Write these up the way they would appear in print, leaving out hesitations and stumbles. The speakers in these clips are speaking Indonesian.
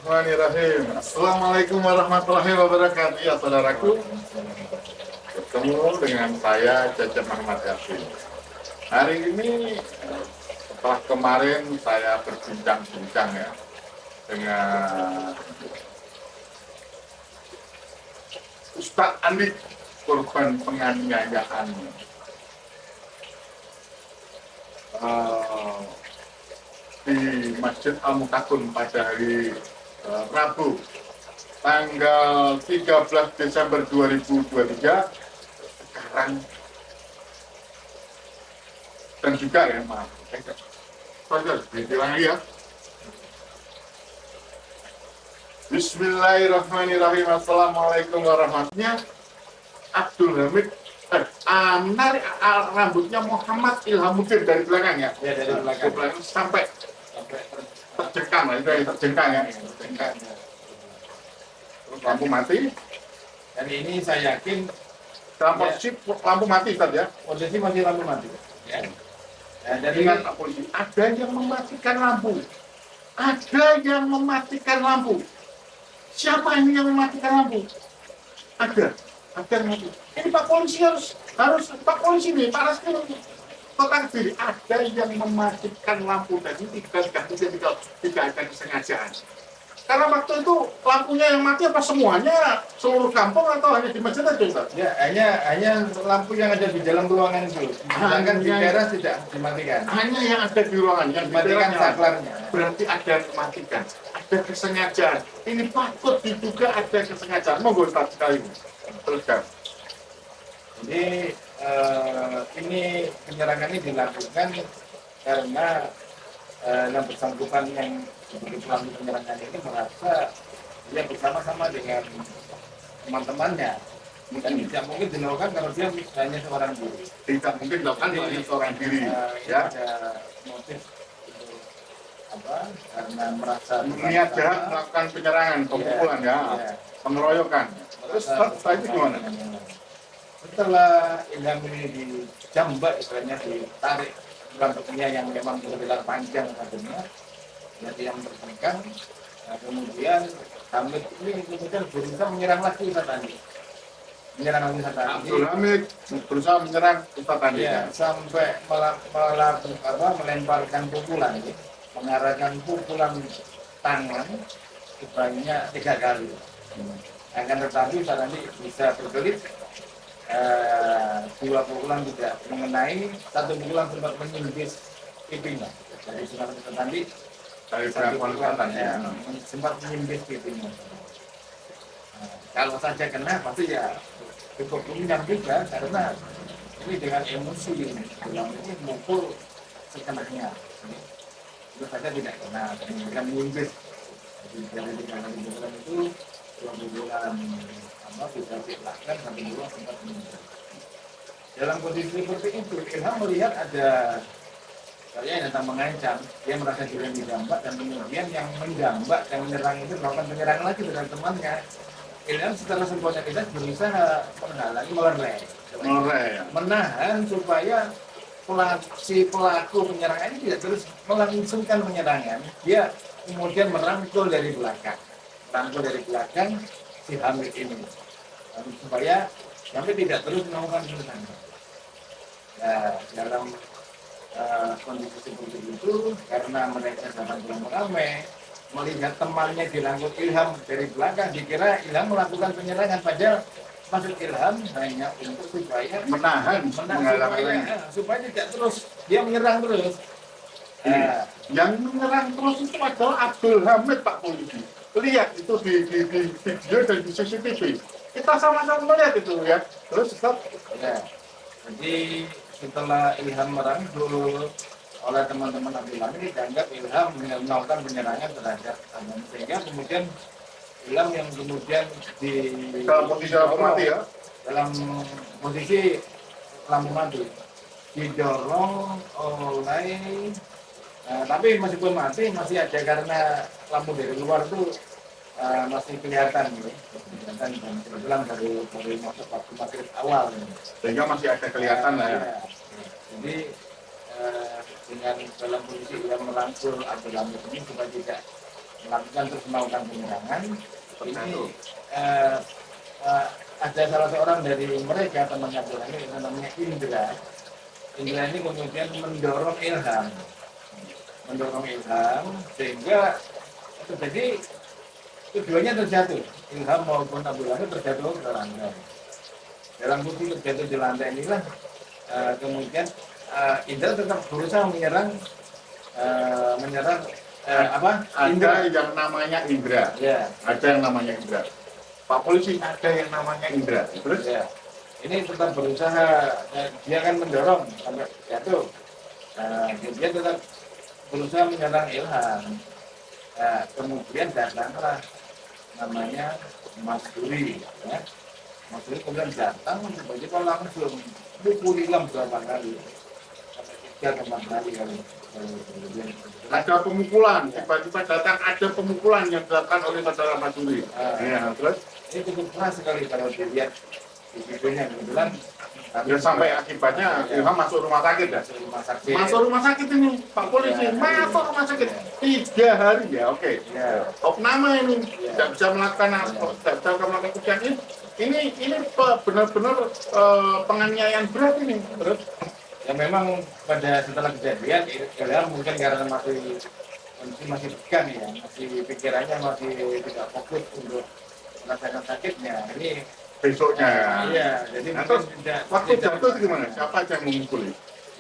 Bismillahirrahmanirrahim. Assalamualaikum warahmatullahi wabarakatuh. Ya saudaraku, bertemu dengan saya Cecep Muhammad Yasin. Hari ini setelah kemarin saya berbincang-bincang ya dengan Ustadz Andi, korban penganiayaan di Masjid Al-Mutakun pada hari Rabu tanggal 13 Desember 2023 sekarang, dan juga ya maaf diulangi ya. Bismillahirrahmanirrahim. Assalamualaikum warahmatullahi wabarakatuh. Abdul Hamid menarik rambutnya Muhammad Ilhamuddin dari belakang ya, dari belakang sampai terjengkang lah, itu yang terjengkang ya. Terus lampu mati. Dan ini saya yakin Dalam posisi lampu mati tadi ya. posisi masih lampu mati. Ya. Dan ingat Pak Polisi, ada yang mematikan lampu. Ada yang mematikan lampu. Siapa ini yang mematikan lampu? Ada yang mati. Ini Pak Polisi harus Pak Polisi nih, Pak Raskrim tentang diri. Ada yang mematikan lampu dan ini tidak ada kesengajaan. Karena waktu itu lampunya yang mati apa semuanya, seluruh kampung atau hanya di masjid aja, Ustaz? Ya, hanya lampu yang ada di dalam ruangan itu. Sedangkan di teras tidak dimatikan. Hanya yang ada di ruangan yang Dimatikan saklarnya. Berarti ada yang mematikan, ada kesengajaan. Ini patut diduga ada kesengajaan. Monggo Ustaz sekali. Teruskan. Jadi ini penyerangan ini dilakukan karena yang bersangkutan yang pelaku penyerangan ini merasa dia bersama-sama dengan teman-temannya dan tidak mungkin dilakukan kalau dia hanya seorang diri. Tidak mungkin dilakukan hanya seorang diri. Ya. Ada motif untuk apa? Karena merasa Niat jahat melakukan penyerangan, pemukulan ya, pengeroyokan. Terus setelah itu gimana? Setelah Ilham ini dijambak, istilahnya ditarik rambutnya yang memang terbilang panjang rambutnya, jadi yang terbengkang. Nah, kemudian Hamid ini kemudian berusaha menyerang lagi Ustaz Andi. Abdul Hamid berusaha menyerang Ustaz Andi. Ya, sampai melemparkan pukulan, mengarahkan pukulan tangan sebanyak 3 kali. Akan tetapi Ustaz Andi bisa berkelit. 2 pukulan tidak mengenai, 1 pukulan sempat menyimbis pipinya. Jadi Ustaz Andi Dari perangkuan ya, sempat menyimbis pipinya. Kalau saja kena pasti ya cukup menyam juga, karena ini dengan emosi ini mukul sekenanya. Itu saja tidak kena, kemudian menyimbis. Jadi dari 3 kali pukulan itu 2 pukulan bisa dilakukan, 1 pukulan sempat menyimbis. Dalam kondisi seperti itu, Ilham melihat ada yang datang mengancam, dia merasa diri dijambak, dan kemudian yang menjambak dan menyerang itu melakukan penyerangan lagi dengan temannya. Ilham setelah sempurna kita berusaha menghalangi, menahan supaya si pelaku penyerangan ini tidak terus melangsungkan penyerangan. Dia kemudian merangkul dari belakang si Hamid ini, supaya Hamid tidak terus melakukan penyerangan. Nah, dalam kondisi seperti itu, karena mereka sangat beramai-ramai melihat temannya dirangkul Ilham dari belakang, dikira Ilham melakukan penyerangan, padahal maksud Ilham hanya untuk supaya menahan supaya tidak terus dia menyerang terus. Yang menyerang terus itu adalah Abdul Hamid, Pak Polisi. Lihat itu di video dan di CCTV. Kita sama-sama melihat itu ya. Terus stop. Ya. Jadi setelah Ilham merangkul oleh teman-teman Abdul Hamid, dianggap Ilham melakukan penyerangan terhadap Hamid, sehingga kemudian Ilham yang kemudian dalam posisi lampu mati ya, dalam posisi lampu mati didorong oleh tapi meskipun mati masih ada, karena lampu dari luar itu masih kelihatan gitu. Dan kebetulan dari masuk waktu maghrib awal sehingga masih ada kelihatan lah ya. Jadi dengan dalam kondisi yang merangkul Abdul Hamid ini supaya tidak terus melakukan penyerangan. Ini ada salah seorang dari mereka, temannya Abdullah ini namanya Indra. Indra ini kemudian mendorong Ilham sehingga terjadi keduanya terjatuh. Ilham maupun Abdullah ini terjatuh ke lantai. Dalam posisi terjatuh di lantai inilah kemudian Indra tetap berusaha menyerang Ada yang namanya Indra. Ya. Ada yang namanya Indra. Pak polisi, ada yang namanya Indra. Terus Ya. Ini tetap berusaha, dia kan mendorong sampai jatuh. Dia tetap berusaha menyerang Ilham. Kemudian datanglah namanya Mas Duri. Ya. Mas Duri kemudian datang, tiba-tiba langsung pukul Ilham berapa kali. Sampai 3 kali. Kemudian ada pemukulan, tiba-tiba datang ada pemukulan yang dilakukan oleh saudara Mas Duri. Ya, terus ini cukup keras sekali kalau dilihat di videonya. Kebetulan ya sampai akibatnya Ilham masuk rumah sakit ya. Masuk rumah sakit ini Pak polisi, masuk rumah sakit 3 hari ya. Oke. Ya. Top nama ini tidak bisa melakukan kegiatan ini benar-benar penganiayaan berat ini. Terus Ya memang pada setelah kejadian Ilham mungkin karena masih tegang ya, masih pikirannya masih tidak fokus untuk merasakan sakitnya. Ini besoknya iya, jadi terus waktu tidak jatuh gimana? Siapa yang memukul?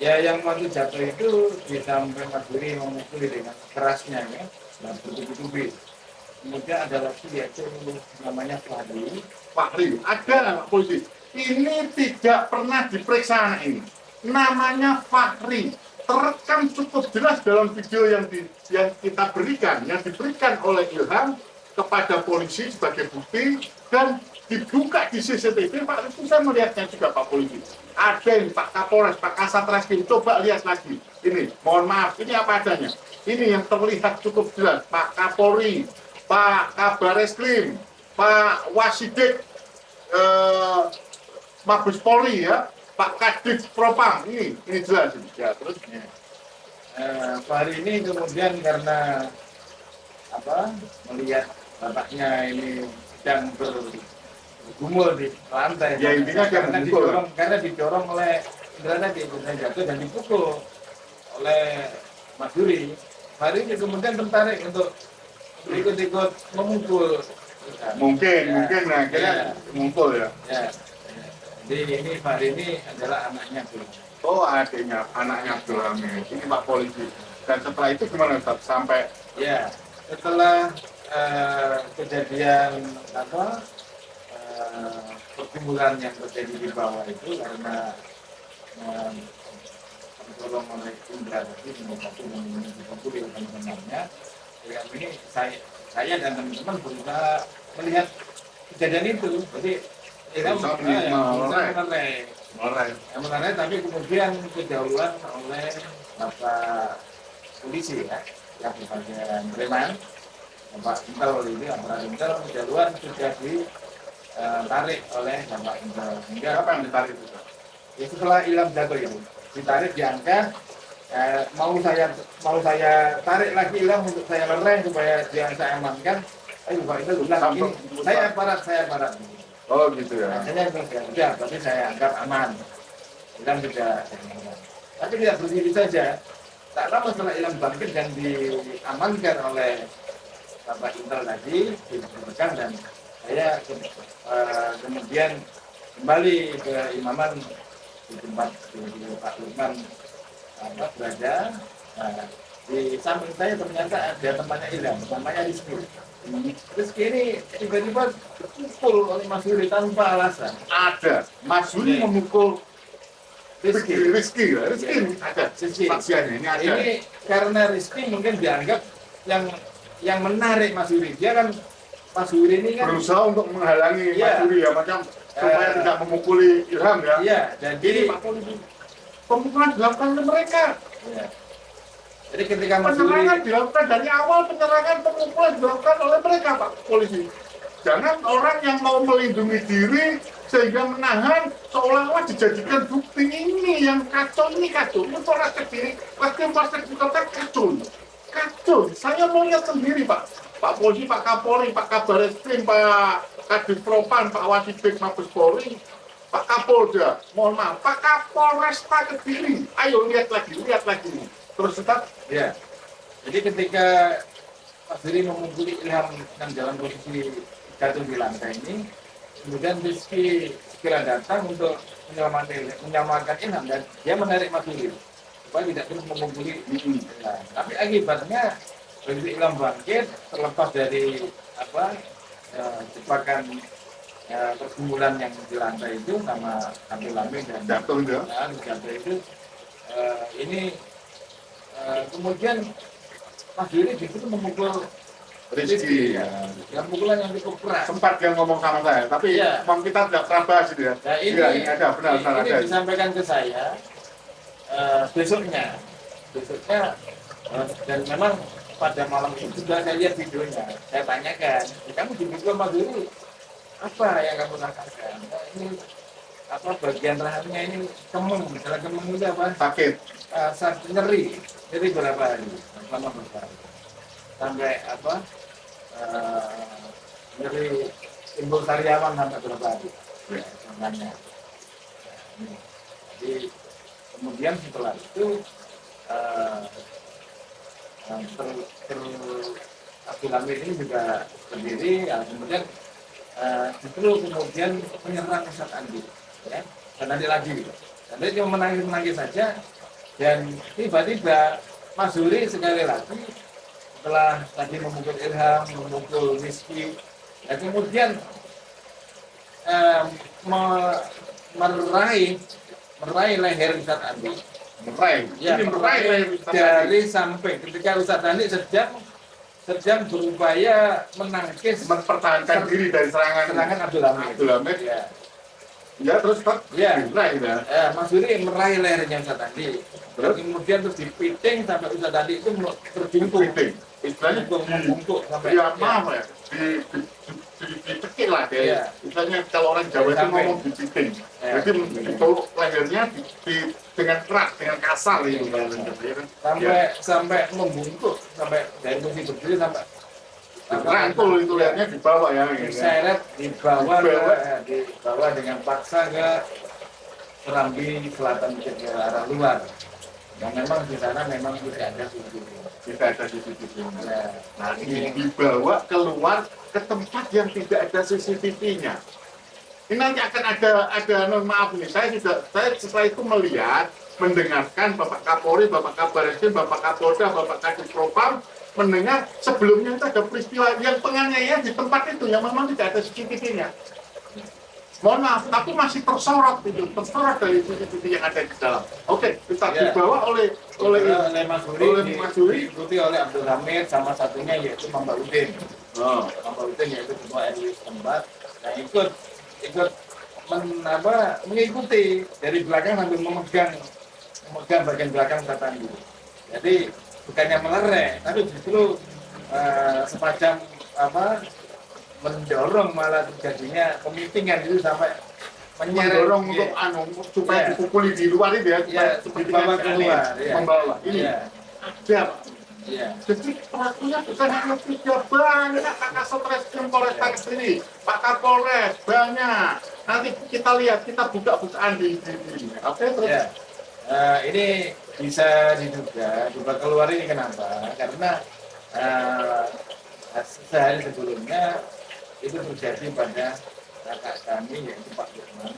ya yang waktu jatuh itu disampai Mas Duri memukuli dengan kerasnya ya, dan bertubi-tubi. Kemudian ada lagi yaitu namanya Fahri, ada polisi. Ini tidak pernah diperiksa anak ini. Namanya Fahri. Terekam cukup jelas dalam video yang kita berikan, yang diberikan oleh Ilham kepada polisi sebagai bukti dan dibuka di CCTV. Pak itu saya melihatnya juga Pak polisi. Ada yang Pak Kapolres, Pak Kasat Reskrim, coba lihat lagi. Ini, mohon maaf, ini apa adanya. Ini yang terlihat cukup jelas. Pak Kapolri, Pak Kabar Reskrim, Pak Wasidik, Mabes Polri ya, Pak Kadif Propam, ini jelas. Ya, terus hari ini kemudian karena melihat bapaknya ini sedang bergumul di lantai. Ya intinya karena didorong oleh Indra tadi, kemudian jatuh dan dipukul oleh Mas Duri. Hari ini kemudian tertarik untuk ikut-ikut memukul. Mungkin akhirnya memukul ya. Jadi ini Fahri ini adalah anaknya Abdul. Oh, adiknya, anaknya Abdul Hamid. Ini Pak polisi. Dan setelah itu gimana Ustaz? Sampai ya setelah kejadian pertimbulan yang terjadi di bawah itu karena tolong oleh Indra tadi dipukuli teman-temannya. Ya, ini saya dan teman-teman berusaha melihat kejadian itu. Jadi menarik, tapi kemudian kejauhan oleh Bapak polisi ya, yang bagian preman, Bapak Intel ini, aparat Intel kejauhan sudah ditarik oleh Bapak Intel. Hingga apa yang ditarik itu? Ya setelah Ilham jatuh itu ditarik, diangkat. Mau saya tarik lagi Ilham untuk saya lerai supaya dia saya amankan. Bapak Intel bilang ini saya aparat. Oh gitu ya. Akhirnya sudah, tapi saya anggap aman. Ilham sudah, tapi tidak berdiri saja. Tak lama setelah Ilham bangkit dan diamankan oleh Bapak Intel tadi, dibersihkan dan saya kemudian kembali ke imaman di tempat di Pak Lukman berada. Di samping saya ternyata ada temannya Ilham, namanya Rizky. Rizky ini tiba-tiba dipukul oleh Mas Duri tanpa alasan. Ada Mas Duri memukul Rizky ada saksiannya ini ada. Ini karena Rizky mungkin dianggap yang menarik Mas Duri. Dia kan Mas Duri ini kan berusaha untuk menghalangi Mas Duri ya, macam supaya tidak memukuli Ilham ya. Iya, jadi Pak polisi pemukulan dilakukan oleh mereka. Ya. Jadi ketika Mas Duri Penyerangan dilakukan dari awal, pemukulan dilakukan oleh mereka Pak polisi. Jangan orang yang mau melindungi diri sehingga menahan seolah-olah dijadikan bukti. Ini yang kacau, ini Polres Kediri, Polres Kediri kacau. Saya mau lihat sendiri Pak. Pak Polisi, Pak Kapolri, Pak Kabar Eskrim, Pak Kadif Propam, Pak Wasibik Mabes Polri, Pak Kapolda, mohon maaf, Pak Kapolresta Kediri, ayo lihat lagi. Terus tetap, Ya, jadi ketika Mas Diri memukuli Ilham yang dalam posisi jatuh di lantai ini, kemudian Rizky segera datang untuk menyelamatkan Ilham dan dia menarik Mas Diri supaya tidak terus memukuli Ilham. Tapi akibatnya begitu Ilham bangkit, terlepas dari jebakan pergumulan yang di lantai itu sama Abdul Hamid dan jatuh ya. jatuh itu, ini kemudian Mas Diri justru memukul Rizky. yang pukulan yang cukup keras. Sempat dia ngomong sama saya, tapi Iya. kita tidak pernah bahas itu ya. Nah, Iya, ini ada benar ini ada. disampaikan ke saya besoknya, dan memang pada malam itu sudah saya lihat videonya. Saya tanyakan, kamu dipukul Mas Diri apa yang kamu rasakan? Nah, ini bagian rahangnya ini kemeng, misalnya kemeng itu apa? Sakit. Nyeri berapa hari? Selama berapa hari? Sampai nyeri timbul sariawan sampai berapa hari? Ya, contohnya. Jadi kemudian setelah itu Abdul Hamid ini juga berdiri, ya, kemudian justru kemudian menyerang Ustaz Andi, ya, dan nanti lagi, dan dia cuma menangis saja, dan tiba-tiba Mas Zuri sekali lagi setelah tadi memukul Ilham, memukul Rizky, dan kemudian meraih leher Ustaz Andi, meraih dari sampai ketika Ustaz Andi sedang berupaya menangkis, mempertahankan diri dari serangan Abdul Hamid. Ya terus Pak. Meraih ya. Mas Diri meraih lehernya Ustaz Andi. Kemudian terus dipiting sampai Ustaz Andi itu terjungkung. Istilahnya membungkuk sampai. Ya maaf ya. Dipekik lah ya. Istilahnya kalau orang Jawa itu ngomong dipiting. Jadi ditolak lehernya dengan keras, dengan kasar itu. Sampai membungkuk, sampai dari posisi berdiri sampai rangkul itu lehernya dibawa ya. Diseret, dibawa dengan paksa ke Serambi Selatan ke arah luar. Yang memang di sana memang tidak ada CCTV. Nah, ini dibawa keluar ke tempat yang tidak ada CCTV-nya. Ini nanti akan ada non maaf nih. Saya setelah itu melihat, mendengarkan Bapak Kapolri, Bapak Kabar Eskrim, Bapak Kapolda, Bapak Kadif Propam mendengar sebelumnya itu ada peristiwa yang penganiayaan di tempat itu yang memang tidak ada CCTV-nya. Mohon maaf, tapi masih tersorot dari CCTV yang ada di dalam. Oke, kita dibawa oleh Mas Zuri, diikuti oleh Abdul Hamid, sama satunya yaitu Mbak Udin. Mbak Udin yaitu ketua RW setempat. Nah ikut mengikuti dari belakang sambil memegang bagian belakang Ustaz Andi. Jadi bukannya melerek, tapi justru semacam mendorong malah terjadinya pemitingan itu sampai mendorong untuk supaya dipukuli di luar itu ya, dibawa keluar, membawa. Ini ada. Jadi pelakunya bukan hanya 3, banyak kakak Satreskrim Polresta Kediri, Pak Kapolres banyak. Nanti kita lihat, kita buka-bukaan di sini. Oke, terus. Ini bisa diduga keluar ini kenapa? Karena sehari sebelumnya itu terjadi pada kakak kami yaitu Pak Firman.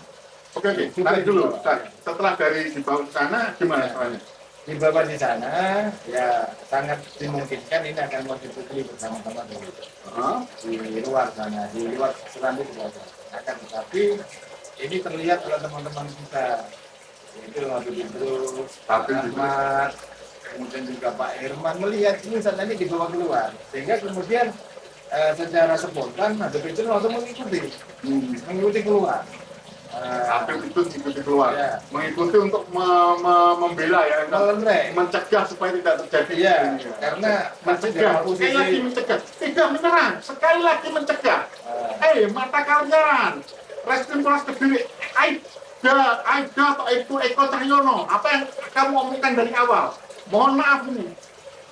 Oke, tarik dulu. Setelah dari dibawa ke sana, gimana soalnya? Dibawa di sana, ya sangat dimungkinkan ini akan mau dipukuli bersama-sama di luar sana, di luar Serambi juga akan. Tetapi ini terlihat oleh teman-teman kita, yaitu Habib Idrus, Pak Ahmad, kemudian juga Pak Herman melihat ini saat ini dibawa keluar, sehingga kemudian secara spontan Habib Idrus langsung mengikuti keluar. Habib itu mengikuti keluar, mengikuti untuk membela ya, mencegah supaya tidak terjadi. Karena mencegah, sekali lagi mencegah, tidak menyerang, sekali lagi mencegah. Mata kalian, Reskrim Polres Kediri, Aida atau Eko Cahyono, apa yang kamu omongkan dari awal? Mohon maaf ini,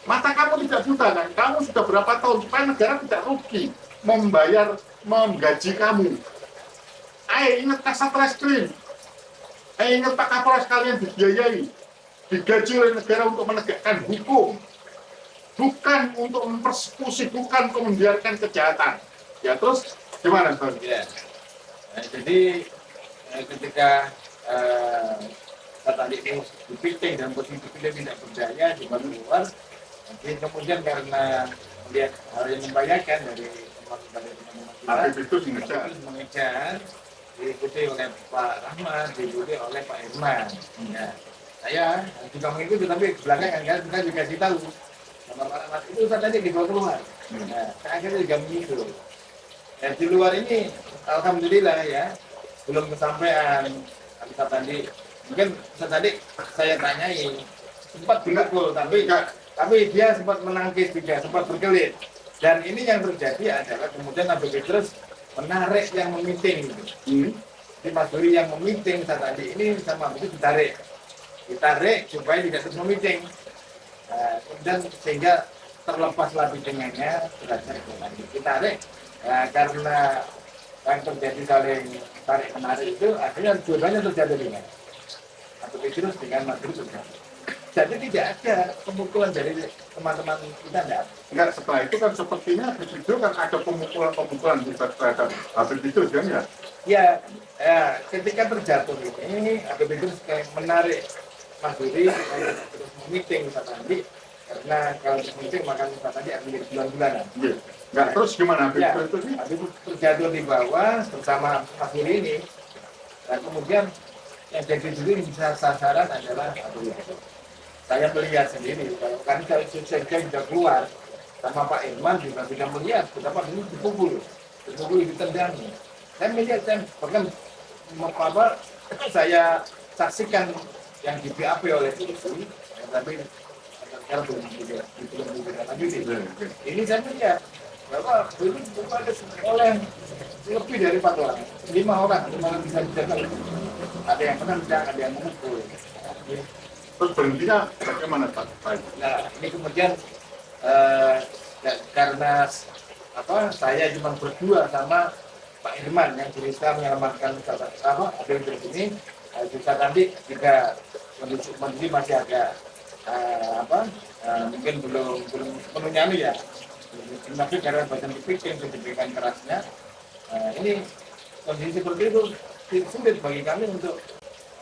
Mata kamu tidak buta kan? Kamu sudah berapa tahun supaya negara tidak rugi menggaji kamu. Ayo ingat Kasat Reskrim. Ayo ingat Pak Kapolres, kalian dibiayai, digaji oleh negara untuk menegakkan hukum, bukan untuk mempersekusi, bukan untuk membiarkan kejahatan. Ya terus gimana, Bang? Ya. Nah, jadi ketika tadi itu dipilih dan posisi dia tidak berdaya di luar, jadi kemudian karena melihat hal yang membahayakan dari teman-teman itu mengejar, diikuti oleh Pak Rahmat, diikuti oleh Pak Irman. Ya. Saya juga mengikuti, tapi belakangan kan kita juga kasih tahu sama Pak Rahmat itu tadi dibawa keluar. Nah, saya akhirnya juga mengikuti. Dan di luar ini, alhamdulillah ya, belum kesampaian. Bisa tadi, mungkin tadi saya tanyai, sempat dipukul, tapi dia sempat menangkis juga, sempat berkelit. Dan ini yang terjadi adalah kemudian Nabi Petrus menarik yang memiting. Jadi Mas Duri yang memiting saat tadi ini sama itu ditarik supaya tidak terus memiting. Dan sehingga terlepaslah pitingannya, belajar ditarik. Karena yang terjadi saling tarik menarik itu akhirnya dua-duanya terjadi dengan Nabi Petrus dengan Mas Duri terjadi. Jadi tidak ada pemukulan dari teman-teman kita, enggak. Setelah itu kan sepertinya di video kan ada pemukulan terhadap Habib Petrus kan ya? Ya, ketika terjatuh ini Habib Petrus kayak menarik Mas Duri terus meeting Ustaz Andi, karena kalau meeting maka Ustaz Andi akan menjadi bulan-bulanan. Iya. Enggak, terus gimana Habib Petrus ini? Habib terjatuh di bawah bersama Mas Duri ini. Dan kemudian yang jadi dulu bisa sasaran adalah Habib Petrus. Saya melihat sendiri, karena saya sudah keluar sama Pak Irman juga sudah melihat betapa dulu dipukul, ditendangi. Saya melihat, bahkan saya saksikan yang di BAP oleh polisi, tapi sekarang belum diberikan lagi. Ini saya melihat bahwa dulu dipukul oleh lebih dari 4 orang, 5 orang bisa dijaga. Ada yang menendang, ada yang memukul. Terus berhentinya bagaimana Pak? Nah, ini kemudian karena saya cuma berdua sama Pak Irman yang berusaha menyelamatkan Habib Petrus ini, juga tadi juga kondisi masih agak mungkin belum menunyami ya. Tapi karena badan dipikir diberikan kerasnya, ini kondisi seperti itu sulit bagi kami untuk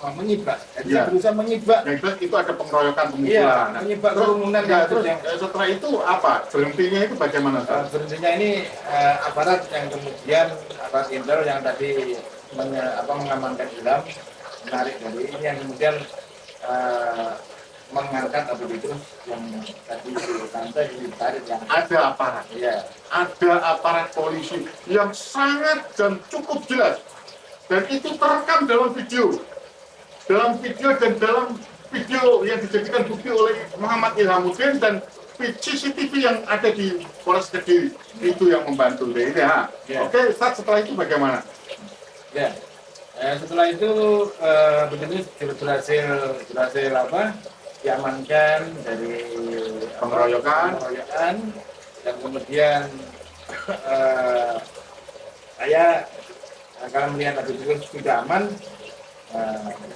menyibak. Jadi saya berusaha menyibak. Itu ada pengeroyokan pemukulan. Iya, menyibak kerumunan. Terus setelah itu apa? Berhentinya itu bagaimana? Berhentinya ini aparat yang kemudian aparat intel yang tadi mengamankan Ilham, menarik dari ini yang kemudian mengangkat Habib Petrus yang tadi santai ditarik yang ada aparat. Iya. Ada aparat polisi yang sangat dan cukup jelas. Dan itu terekam dalam video. Dalam video yang dijadikan bukti oleh Muhammad Ilhamuddin dan CCTV yang ada di Polres Kediri itu yang membantu deh. Ya. Oke, setelah itu bagaimana? Ya, setelah itu begitu berhasil diamankan dari pengeroyokan dan kemudian saya kalau melihat Habib Petrus sudah aman.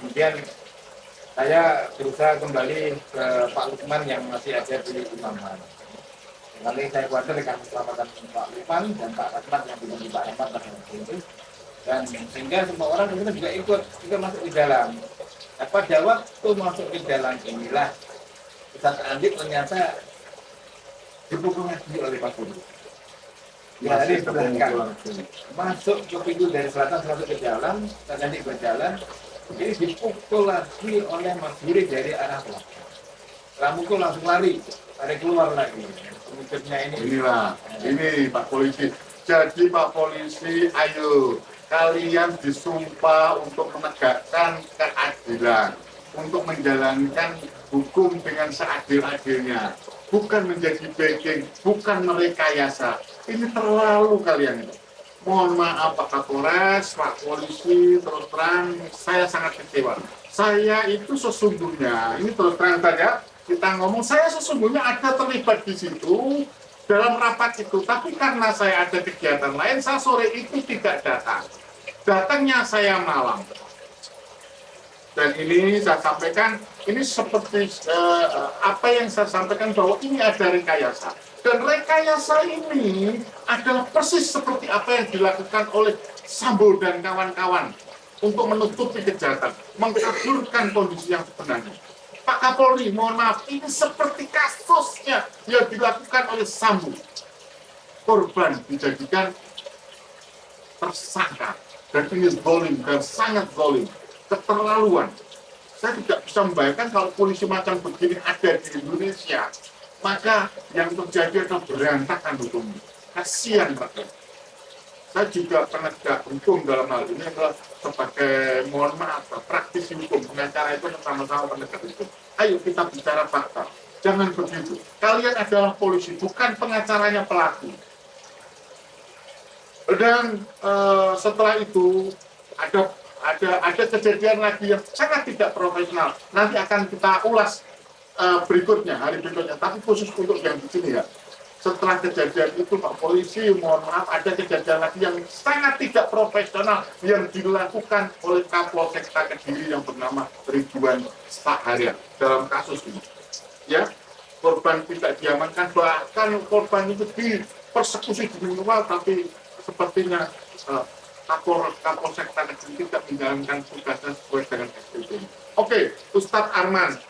Kemudian saya berusaha kembali ke Pak Lukman yang masih ada di Imaman. Kali saya khawatir dengan keselamatan Pak Lukman dan Pak Rahmat yang di Pak Rahmat dan sehingga semua orang kemudian juga ikut masuk di dalam. Pada waktu masuk di dalam inilah Ustaz Andi ternyata dipukul lagi oleh Pak Guru. Ya, dari belakang masuk ke pintu dari selatan masuk ke dalam, Ustaz Andi berjalan. Jadi dipukul lagi oleh Mas Duri dari arah belakang. Setelah mukul langsung lari keluar lagi. Ini Pak Polisi. Jadi Pak Polisi, ayo kalian disumpah untuk menegakkan keadilan, untuk menjalankan hukum dengan seadil-adilnya, bukan menjadi backing, bukan merekayasa. Ini terlalu kalian. Mohon maaf Pak Kapolres, Pak Polisi, terus terang saya sangat kecewa. Saya itu sesungguhnya, ini terus terang saja, kita ngomong, saya sesungguhnya ada terlibat di situ dalam rapat itu, tapi karena saya ada kegiatan lain, saya sore itu tidak datang. Datangnya saya malam. Dan ini saya sampaikan, ini seperti apa yang saya sampaikan bahwa ini ada rekayasa. Dan rekayasa ini adalah persis seperti apa yang dilakukan oleh Sambo dan kawan-kawan untuk menutupi kejahatan, mengkaburkan kondisi yang sebenarnya. Pak Kapolri, mohon maaf, ini seperti kasusnya yang dilakukan oleh Sambo. Korban dijadikan tersangka. Dan ini zalim dan sangat zalim. Keterlaluan. Saya tidak bisa membayangkan kalau polisi macam begini ada di Indonesia, maka yang terjadi adalah berantakan hukumnya. Kasihan rakyat. Saya juga penegak hukum dalam hal ini adalah sebagai, mohon maaf, praktisi hukum, pengacara itu sama-sama penegak hukum. Ayo kita bicara fakta. Jangan begitu. Kalian adalah polisi, bukan pengacaranya pelaku. Dan setelah itu ada kejadian lagi yang sangat tidak profesional. Nanti akan kita ulas berikutnya, hari berikutnya. Tapi khusus untuk yang di sini ya. Setelah kejadian itu Pak Polisi, mohon maaf, ada kejadian lagi yang sangat tidak profesional yang dilakukan oleh Kapolsek Kediri yang bernama Ridwan Saharian dalam kasus ini. Ya, korban tidak diamankan, bahkan korban itu dipersekusi di luar, tapi sepertinya Kapolsek Kediri tidak menjalankan tugasnya sesuai dengan SOP. Oke, Ustadz Arman,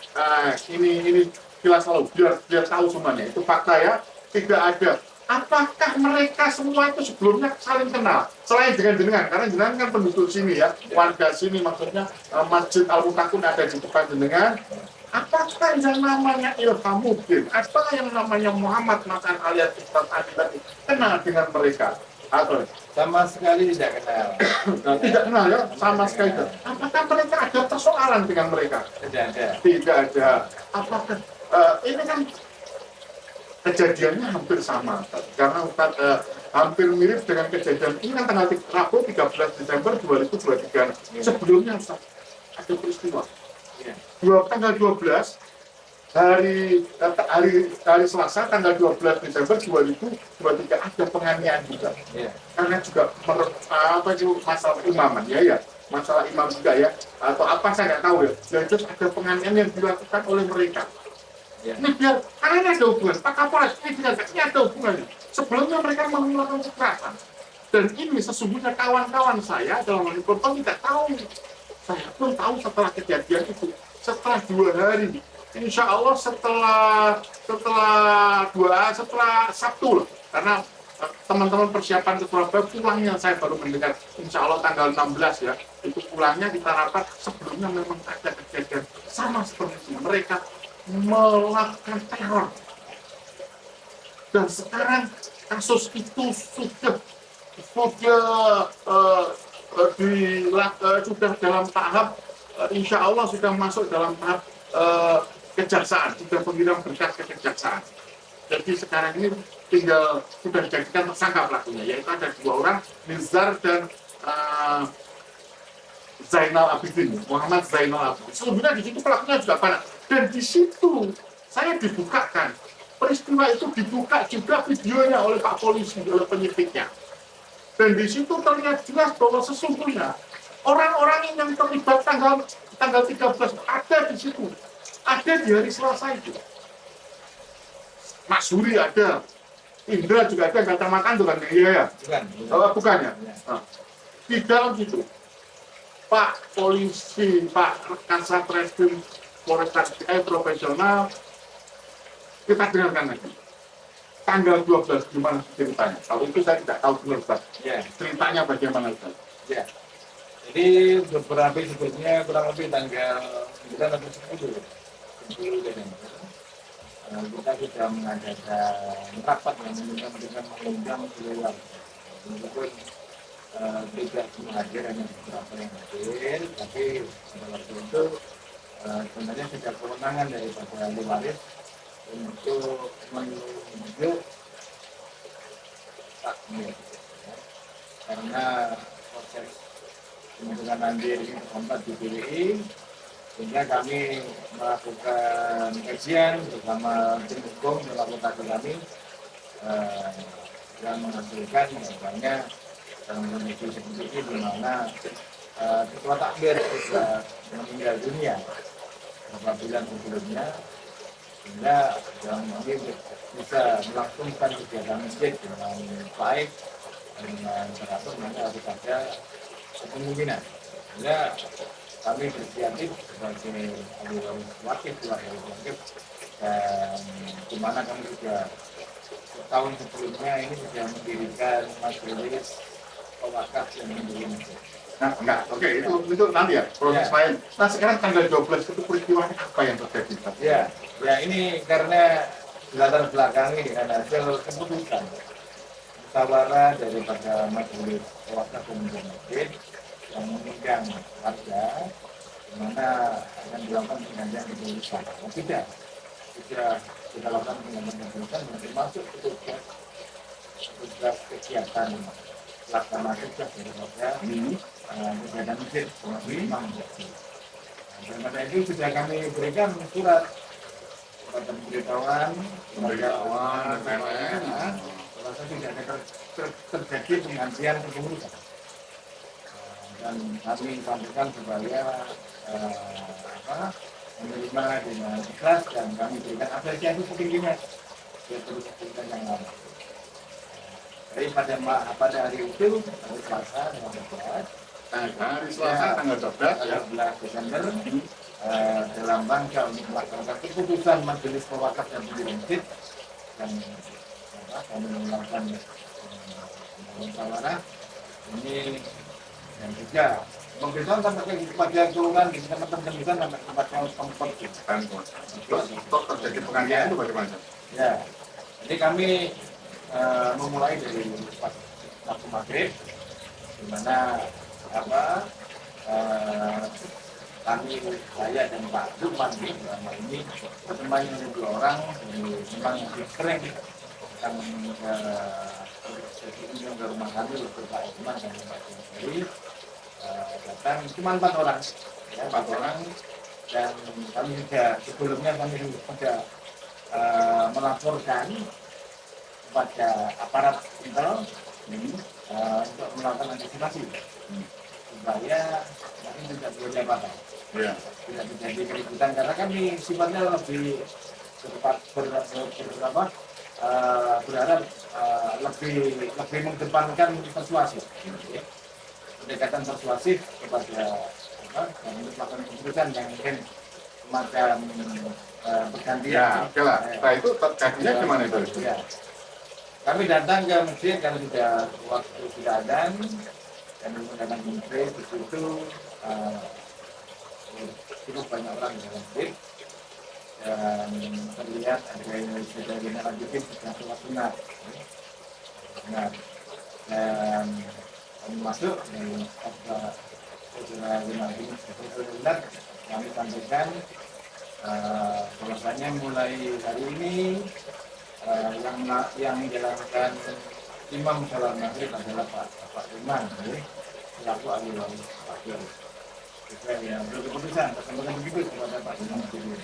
ini jelas tahu, biar tahu semuanya. Itu fakta ya, tidak ada. Apakah mereka semua itu sebelumnya saling kenal? Selain dengan karena jenengan kan penduduk sini ya, warga sini, maksudnya Masjid Al-Mutakun ada di depan jenengan. Apakah yang namanya Ilhamuddin, apa yang namanya Muhammad Makan alias Ustadz Adi tadi kenal dengan mereka? Atau Sama sekali tidak kenal. tidak kenal ya, sama sekali tidak. Apakah mereka ada persoalan dengan mereka? Tidak ada. Tidak ada. Apakah ini kan kejadiannya hampir sama, karena hampir mirip dengan kejadian ini kan tanggal Rabu 13 Desember 2023. Sebelumnya Ustaz, ada peristiwa. Tanggal 12 hari Selasa tanggal 12 Desember 2023 ada penganiayaan juga. Karena juga masalah imaman ya, masalah imam juga ya, atau apa saya nggak tahu ya. Dan terus ada penganiayaan yang dilakukan oleh mereka. Ini biar, karena ini ada hubungan, Pak Kapolres ini ada hubungannya. Sebelumnya mereka melakukan kekerasan. Dan ini sesungguhnya kawan-kawan saya dalam hal ini tidak tahu. Saya pun tahu setelah kejadian itu, setelah 2 hari. Insya Allah setelah Sabtu lah, karena teman-teman persiapan ke Surabaya pulangnya saya baru mendengar insya Allah tanggal 16 ya, itu pulangnya kita rapat. Sebelumnya memang ada kejadian sama seperti itu, mereka melakukan teror, dan sekarang kasus itu sudah dalam tahap insya Allah sudah masuk dalam tahap kejaksaan, sudah pengirim berkas ke kejaksaan. Jadi sekarang ini tinggal sudah dijadikan tersangka pelakunya, yaitu ada 2 orang, Nizar dan Zainal Abidin, Muhammad Zainal Abidin. Sebelumnya di situ pelakunya juga banyak, dan di situ saya dibukakan peristiwa itu, dibuka juga videonya oleh Pak Polisi, oleh penyidiknya. Dan di situ terlihat jelas bahwa sesungguhnya orang-orang yang terlibat tanggal 13 ada di situ. Ada di hari Selasa itu. Mas Suri ada, Indra juga ada, nggak makan tuh kan? Iya ya? Bukan ya? Nah, di dalam situ, Pak Polisi, Pak Kasat Reskrim Polresta profesional, kita dengarkan lagi. Tanggal 12 gimana ceritanya? Kalau itu saya tidak tahu benar, Pak. Ceritanya bagaimana, Pak? Ya. Jadi beberapa sebelumnya kurang lebih tanggal 9 atau 10 Desember, kita sudah mengadakan rapat yang mengundang seluruh, meskipun tidak semua hadir, hanya beberapa yang hadir, tapi pada waktu itu sebenarnya sudah kewenangan daripada ahli waris untuk menunjuk takmir, karena proses pembentukan nanti ini tempat di PWI, sehingga kami melakukan kajian bersama tim hukum melakukan kami eh, yang menghasilkan misalnya dalam kondisi seperti ini di mana ketua takbir sudah meninggal dunia beberapa bulan sebelumnya, sehingga yang mungkin bisa melangsungkan kegiatan masjid dengan baik dan dengan teratur, maka harus ada kemungkinan. Sehingga kami berinisiatif sebagai ahli waris wakil, keluarga wakil, dan di mana kami juga setahun sebelumnya ini sudah mendirikan majelis pewakaf yang mendirikan masjid. Nah, enggak, oke, itu nanti ya, proses Ya. lain. Nah, sekarang tanggal 12 itu peristiwanya apa yang terjadi? Pak? Ya ini karena latar belakangi dengan hasil keputusan musyawarah daripada majelis pewakaf dan masjid yang mengundang warga, di mana akan dilakukan penggantian keputusan. Oh, tidak, sudah kita lakukan penggantian keputusan termasuk tugas kegiatan pelaksanaan tugas daripada kegiatan masjid termasuk imam masjid. Dan pada itu sudah kami berikan surat kepada pemberitahuan kalau tidak ada terjadi penggantian kepengurusan, dan kami sampaikan supaya menerima dengan ikhlas, dan kami berikan apresiasi setingginya ya terus kita yang lama. Jadi pada hari itu hari Selasa tanggal 12 Desember dalam rangka untuk melaksanakan keputusan Majelis Pewakaf dan Pendiri Masjid, dan kami melakukan musyawarah ini, dan juga pemberitahuan sampai kepada kelurahan di kecamatan Kendrian sampai kepada tempat terjadi penggantian itu bagaimana? ya. Jadi kami memulai dari waktu maghrib, di mana kami, saya dan Pak Lukman selama ini berteman dengan 2 orang memang yang sering akan jadi ke rumah kami untuk Pak Lukman dan Pak Lukman datang cuma 4 orang, ya, 4 orang, dan kami juga sebelumnya kami sudah melaporkan kepada aparat intel untuk melakukan antisipasi supaya mungkin tidak terjadi apa-apa. Ya. Tidak terjadi keributan, karena kami sifatnya lebih berharap lebih mengedepankan persuasif, pendekatan persuasif kepada untuk melakukan keputusan yang mungkin semacam pergantian. Ya, oke lah. Nah, itu terjadinya gimana itu? Ya. Kami datang ke masjid, kami sudah waktu sudah adzan, kami datang ke masjid, di situ cukup banyak orang di dalam masjid, dan terlihat ada yang sudah dinamakan sedang sholat sunat. Nah, dan kami masuk dan saudara Limadi benar kami sampaikan bahwasanya mulai hari ini yang menjalankan imam sholat maghrib adalah Pak Iman, selaku ahli waris wakil. Sesuai yang berkeputusan, sampaikan begitu kepada Pak Iman sendiri.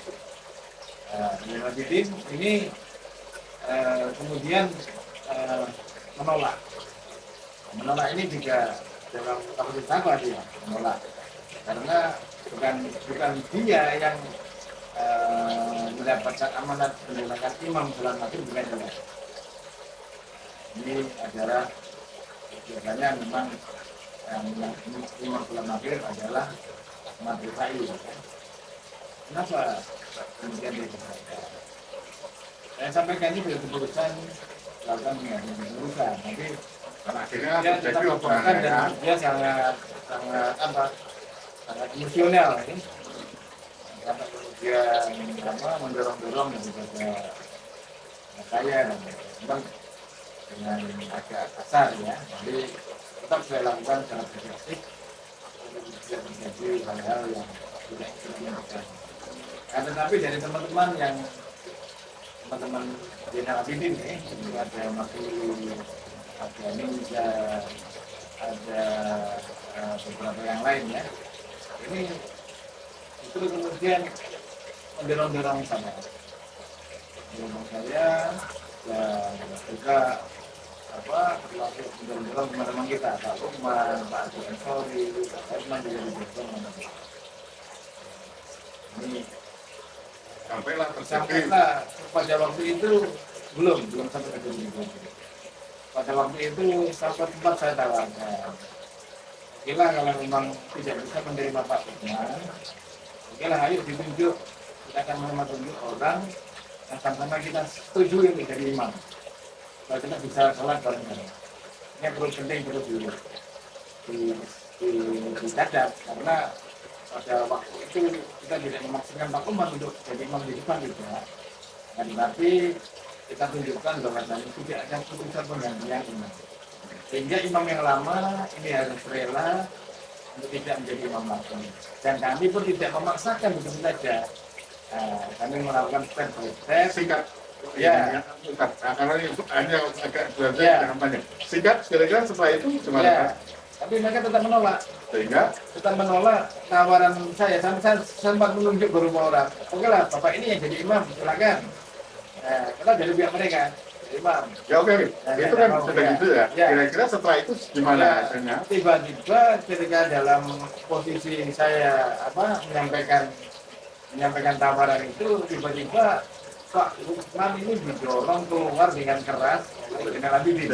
Jadi ini kemudian menolak ini juga dalam kapasitas apa dia menolak, karena bukan dia yang mendapatkan amanat menjalankan imam sholat maghrib, bukan dia. Ini adalah biasanya memang imam sholat maghrib adalah maghrib sa'i. Kenapa kemudian dipercaya? Saya sampaikan ini dari keputusan lakukan penggantian keputusan. Nanti Akhirnya dia terjadi tetap laporkan, dan dia sangat emosional ini. Sampai kemudian mendorong daripada saya, dan memang dengan agak kasar ya. Jadi tetap saya lakukan secara progresif untuk tidak terjadi hal-hal yang tidak diinginkan. Tetapi dari teman-teman Jenderal Abidin itu ada masih ada Ninja, ada beberapa yang lain ya. Ini terus kemudian mendorong saya dan juga termasuk mendorong teman-teman kita, Pak Lukman, Pak Ansori, Pak Herman juga didorong. Ini sampailah pada waktu itu belum sampai ke situ. Pada waktu itu sampai tempat saya tawarkan. Oke lah, kalau memang tidak bisa menerima Pak Lukman, oke lah, ayo ditunjuk. Kita akan menunjuk orang yang sama-sama kita setuju untuk jadi imam. Kalau kita bisa sholat bareng-bareng. Ini yang penting perlu dicatat, karena pada waktu itu kita tidak memaksakan Pak Lukman untuk jadi imam di depan juga. Tapi kita tunjukkan bahwa tidak ada keputusan penggantian imam. Sehingga imam yang lama ini harus rela untuk tidak menjadi imam lagi. Dan kami pun tidak memaksakan begitu saja. Kami melakukan step by step. Singkat. Ya. Singkat. Karena ini hanya agak dengan banyak. Singkat, kira-kira setelah itu gimana? Ya. Tapi mereka tetap menolak. Sehingga tetap menolak tawaran saya. Saya sempat menunjuk beberapa orang. Oke lah, Bapak ini yang jadi imam, silakan. Kita dari pihak mereka. Imam. Ya oke. Itu kan sudah gitu ya. Kira-kira setelah itu gimana hasilnya? Tiba-tiba ketika dalam posisi saya menyampaikan tawaran itu, tiba-tiba Pak Lukman ini didorong keluar dengan keras oleh Jenderal Habibie.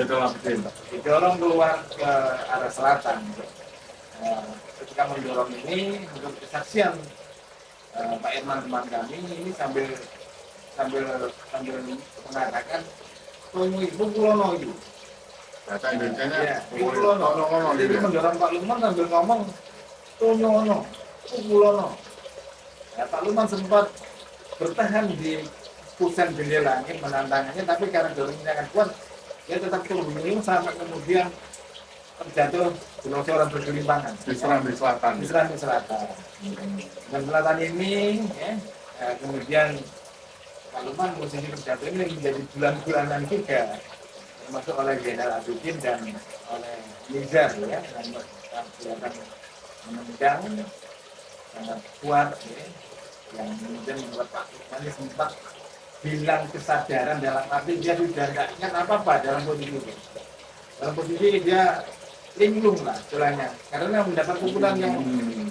Didorong keluar ke arah selatan. Ketika mendorong ini, untuk kesaksian Pak Irman teman kami ini sambil mengatakan Pukulono itu. Bahasa Indonesianya Pukulono. Jadi mendorong Pak Lukman sambil ngomong Pukulono. Pak Lukman sempat bertahan di pusat jendela ini menantangnya, tapi karena dorongnya akan kuat, dia tetap turun sampai kemudian terjatuh di longsoran bergelimpangan. Diserang di selatan. Dan selatan ini, kemudian Pak Lukman posisi terjatuh ini menjadi bulan-bulanan juga, termasuk oleh Jenderal Habibie dan oleh Nizar ya, yang kelihatan menendang sangat kuat ya, yang kemudian membuat Pak Lukman ini sempat hilang kesadaran, dalam arti dia sudah tidak ingat apa-apa dalam posisi itu. Dalam posisi dia linglung lah istilahnya, karena mendapat pukulan yang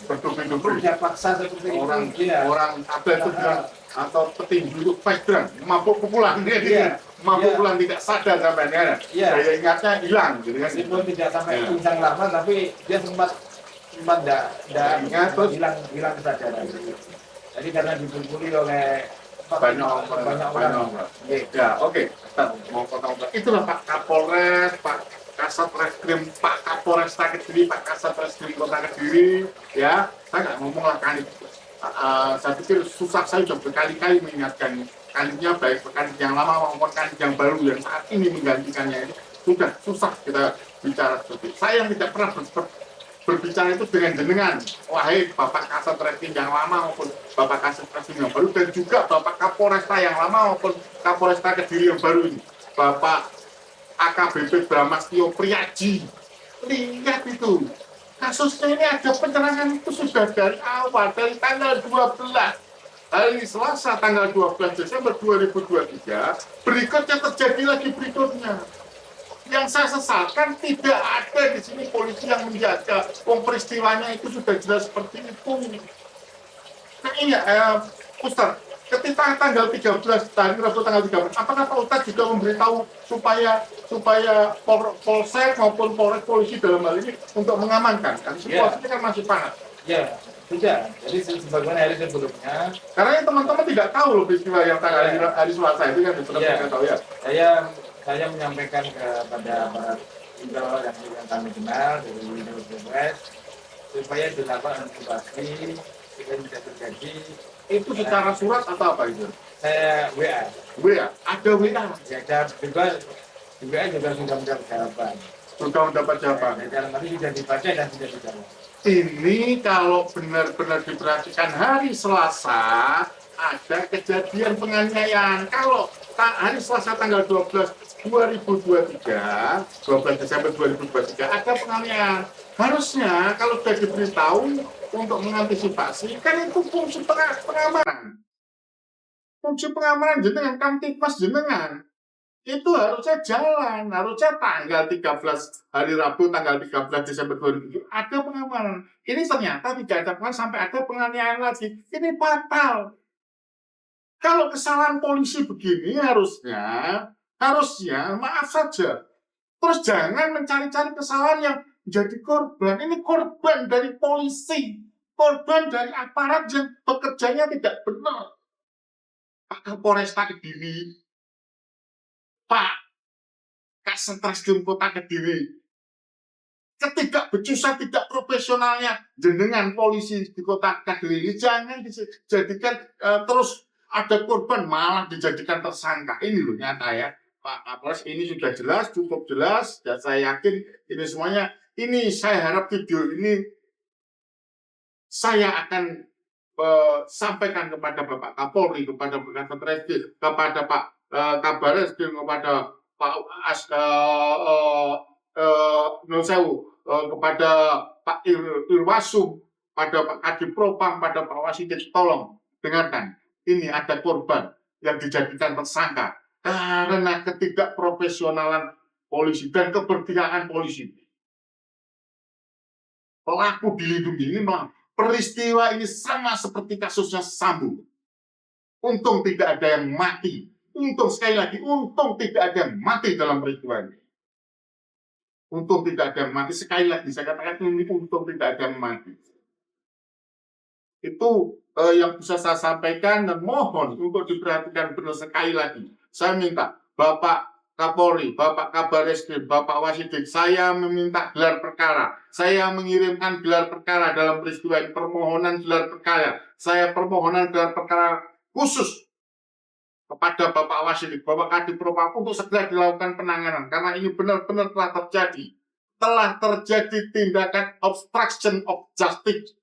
bertubi-tubi dia paksa seperti orang itu. Orang ada itu bilang atau petinju itu veteran, mabuk pukulan dia mabuk pukulan tidak sadar sampai daya ingatnya hilang gitu kan. Meskipun tidak sampai pincang lama, tapi dia sempat tidak ingat, terus hilang kesadaran. Jadi karena dipukuli oleh banyak orang. Ya oke. Mau potong. Itulah Pak Kapolres, Pak Kasat Reskrim, Pak Kapolresta Kediri, Pak Kasat Reskrim Kota Kediri, ya. Saya nggak ngomong lah kali. Saya pikir susah, saya sudah berkali-kali mengingatkan kalinya, baik kanit yang lama maupun kanit yang baru yang saat ini menggantikannya ini sudah susah kita bicara seperti itu. Saya yang tidak pernah berbicara itu dengan jenengan, wahai Bapak Kasat Reskrim yang lama maupun Bapak Kasat Reskrim yang baru, dan juga Bapak Kapolresta yang lama maupun Kapolresta Kediri yang baru ini, Bapak AKBP Bramastio Priaji. Lihat itu, kasusnya ini ada penyerangan itu sudah dari awal, dari tanggal 12 hari Selasa tanggal 12 Desember 2023, berikutnya terjadi lagi berikutnya. Yang saya sesalkan tidak ada di sini polisi yang menjaga. Peristiwanya itu sudah jelas seperti itu. Nah ini Ustaz, ketika tanggal 13 hari Rabu tanggal 13, apakah Pak Ustaz juga memberitahu supaya Polsek maupun Polres polisi dalam hal ini untuk mengamankan? Karena situasinya kan masih panas. Ya, tidak. Jadi sebagaimana hari sebelumnya. Karena teman-teman tidak tahu loh peristiwa yang tanggal hari Selasa itu kan belum mereka tahu ya. Saya menyampaikan kepada para intel yang kami kenal dari Polres supaya dilakukan antisipasi supaya tidak terjadi. Itu secara surat atau apa itu? Saya WA. Ada WA. Ya, dan juga sudah mendapat jawaban. Sudah mendapat jawaban. Dalam nanti sudah dibaca dan sudah dijawab. Ini kalau benar-benar diperhatikan hari Selasa ada kejadian penganiayaan. Kalau hari Selasa tanggal 12 2023, 12 Desember 2023 ada penganiayaan. Harusnya kalau sudah diberitahu untuk mengantisipasi, kan itu fungsi pengamanan. Fungsi pengamanan jenengan, Kamtipmas jenengan. Itu harusnya jalan, harusnya tanggal 13 hari Rabu tanggal 13 Desember 2007 ada pengamanan. Ini ternyata tidak ada pengamanan sampai ada penganiayaan lagi. Ini fatal. Kalau kesalahan polisi begini harusnya maaf saja. Terus jangan mencari-cari kesalahan yang menjadi korban. Ini korban dari polisi, korban dari aparat yang bekerjanya tidak benar. Pak Kapolresta Kediri, Pak Kasatreskim Kota Kediri, ketidakbecusan, tidak profesionalnya jenengan polisi di Kota Kediri jangan dijadikan terus ada korban malah dijadikan tersangka. Ini loh nyata ya Pak Kapolres, ini sudah jelas, cukup jelas, dan saya yakin ini semuanya. Ini saya harap video ini saya akan sampaikan kepada Bapak Kapolri, kepada Pak Kasatreskim, kepada Pak Kabareskrim, kepada Pak kepada Pak Irwasum, pada Pak Kadipropam, pada Pak Wasidik, tolong dengarkan. Ini ada korban yang dijadikan tersangka karena ketidakprofesionalan polisi dan keberpihakan polisi. Pelaku dilindungi. Ini peristiwa ini sama seperti kasusnya Sambo. Untung tidak ada yang mati. Untung, sekali lagi, untung tidak ada yang mati dalam peristiwa ini. Untung tidak ada yang mati. Sekali lagi, saya katakan ini untung tidak ada yang mati. Itu yang bisa saya sampaikan dan mohon untuk diperhatikan benar sekali lagi. Saya minta Bapak Kapolri, Bapak Kabareskrim, Bapak Wasidik, saya meminta gelar perkara. Saya mengirimkan gelar perkara dalam peristiwa ini, permohonan gelar perkara. Saya permohonan gelar perkara khusus kepada Bapak Wasidik, Bapak Kadipropam untuk segera dilakukan penanganan. Karena ini benar-benar telah terjadi. Telah terjadi tindakan obstruction of justice.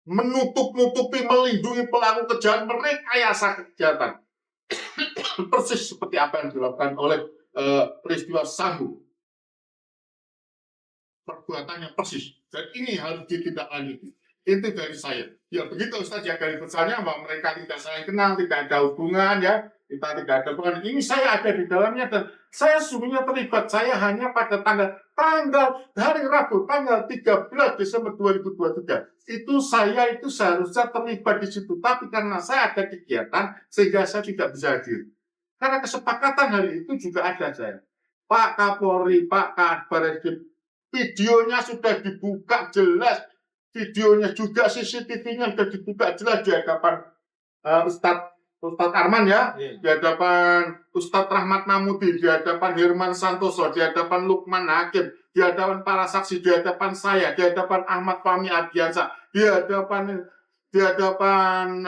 Menutup-nutupi, melindungi pelaku kejahatan, merekayasa kejahatan. Persis seperti apa yang dilakukan oleh peristiwa Sambo. Perbuatannya persis. Dan ini harus ditindaklanjuti. Itu dari saya. Ya begitu Ustaz, ya dari pesannya bahwa mereka tidak saling kenal, tidak ada hubungan ya. Kita tidak ada hubungan. Ini saya ada di dalamnya dan saya sungguhnya terlibat. Saya hanya pada tanggal hari Rabu tanggal 13 Desember 2023 saya itu seharusnya terlibat di situ, tapi karena saya ada kegiatan sehingga saya tidak bisa hadir. Karena kesepakatan hari itu juga ada saya. Pak Kapolri, Pak Kabareskrim, videonya sudah dibuka jelas, videonya juga CCTV-nya sudah dibuka jelas di hadapan Ustadz Arman ya, di hadapan Ustadz Rahmat Mahmudi, di hadapan Herman Santoso, di hadapan Lukman Hakim, di hadapan para saksi, di hadapan saya, di hadapan Ahmad Fahmi Ardiansyah, di hadapan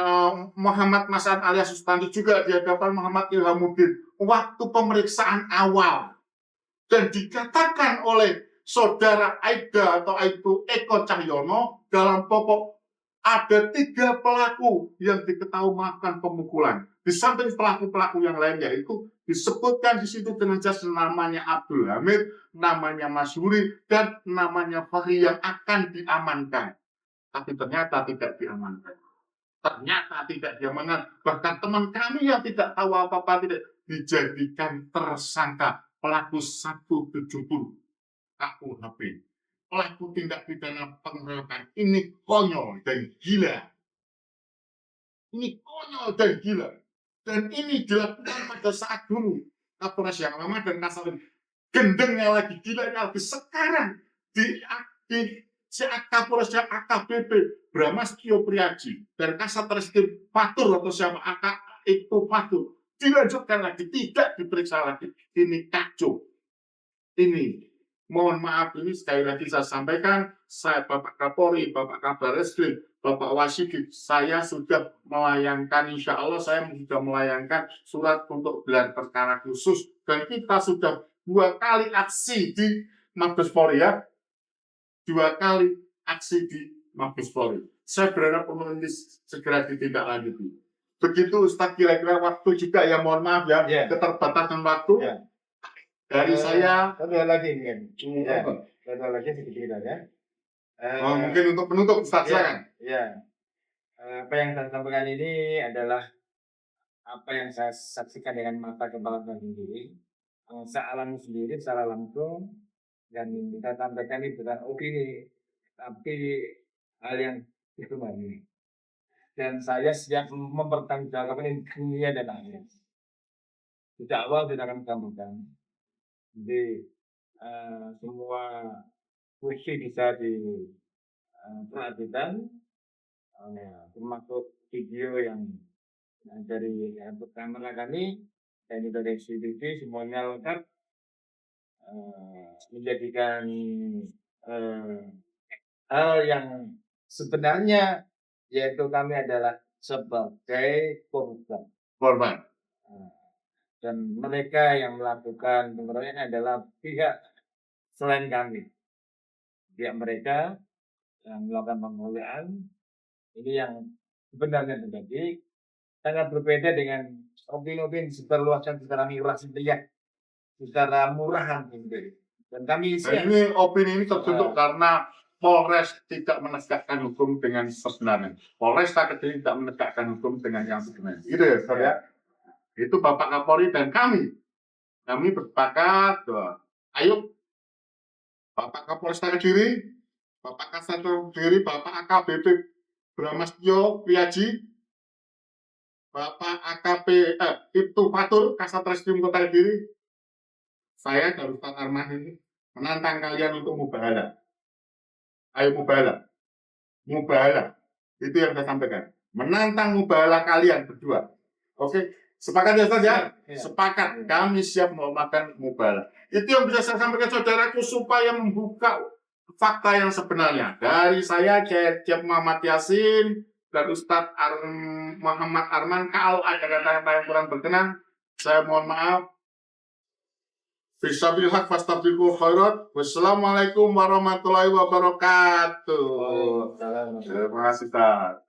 Muhammad Mas'ad alias Sustanti, juga di hadapan Muhammad Ilhamuddin. Waktu pemeriksaan awal dan dikatakan oleh saudara Aida atau Eko Cahyono dalam pokok ada 3 pelaku yang diketahui melakukan pemukulan. Di samping pelaku-pelaku yang lainnya itu disebutkan di situ dengan jelas namanya Abdul Hamid, namanya Mas Yuri, dan namanya Fahri yang akan diamankan. Tapi ternyata tidak diamankan. Bahkan teman kami yang tidak tahu apa-apa tidak dijadikan tersangka pelaku 170 KUHP. Pelaku tindak pidana pengeroyokan. Ini konyol dan gila. Ini konyol dan gila. Dan ini dilakukan pada saat dulu Kapolres yang lama dan Kasatgas gendengnya lagi, gilanya lagi. Sekarang di Kapolres yang AKBP Bramastio Priaji dan Kasatreskim Fatur atau siapa itu Fatur dilanjutkan lagi, tidak diperiksa lagi. Ini kacau. Ini mohon maaf, ini sekali lagi saya sampaikan, saya Bapak Kapolri, Bapak Kabareskrim, Bapak Wasidik, saya sudah melayangkan, insya Allah saya sudah melayangkan surat untuk gelar perkara khusus, dan kita sudah 2 kali aksi di Mabes Polri ya, 2 kali aksi di Mabes Polri. Saya berharap ini segera ditindaklanjuti. begitu Ustadz, kira-kira waktu juga ya, mohon maaf ya, Ya. keterbatasan waktu. Ya. Dari saya. Ada lagi mungkin. Ya. Ada lagi sedikit ya. Mungkin untuk penutup Ustadz, silakan. Ya. Apa yang saya sampaikan ini adalah apa yang saya saksikan dengan mata kepala saya sendiri. Saya alami sendiri secara langsung, dan kita sampaikan ini bukan opini, tapi hal yang itu ini. Dan saya siap mempertanggungjawabkan ini dunia dan akhirat. Sejak awal tidak akan sampaikan. Jadi semua fungsi bisa diperhatikan, termasuk video yang dari kamera kami dan juga dari CCTV, semuanya lengkap, menjadikan hal yang sebenarnya, yaitu kami adalah sebagai korban. Dan mereka yang melakukan pengeroyokan adalah pihak selain kami. Pihak mereka yang melakukan pengeroyokan ini yang sebenarnya terjadi, sangat berbeda dengan opini-opini seterluaskan secara miras secara murahan sendiri. Dan kami ini opini ini terbentuk karena Polres tidak menegakkan hukum dengan sebenarnya. Polres Kediri tidak menegakkan hukum dengan yang sebenarnya. Gitu ya, Saudara. Ya. Itu Bapak Kapolri dan kami bersepakat, ayo Bapak Kapolres Kediri, Bapak Kasat Kediri, Bapak AKBP Bramastyo Priaji, Bapak AKP Ibtu Fatur Kasat Reskrim Kota Kediri, saya dan Ustadz Arman ini menantang kalian untuk mubahalah. Ayo mubahalah. Itu yang saya sampaikan. Menantang mubahalah kalian berdua. Oke, sepakat ya Ustadz ya? Sepakat. Kami siap melakukan mubahalah. Itu yang bisa saya sampaikan saudaraku supaya membuka fakta yang sebenarnya. Dari saya, Cep Muhammad Yasin dan Ustadz Muhammad Arman. Kalau ada kata-kata yang kurang berkenan, saya mohon maaf. Fisabilillah fastabiqul khairat. Wassalamualaikum warahmatullahi wabarakatuh. Terima kasih, Ustaz.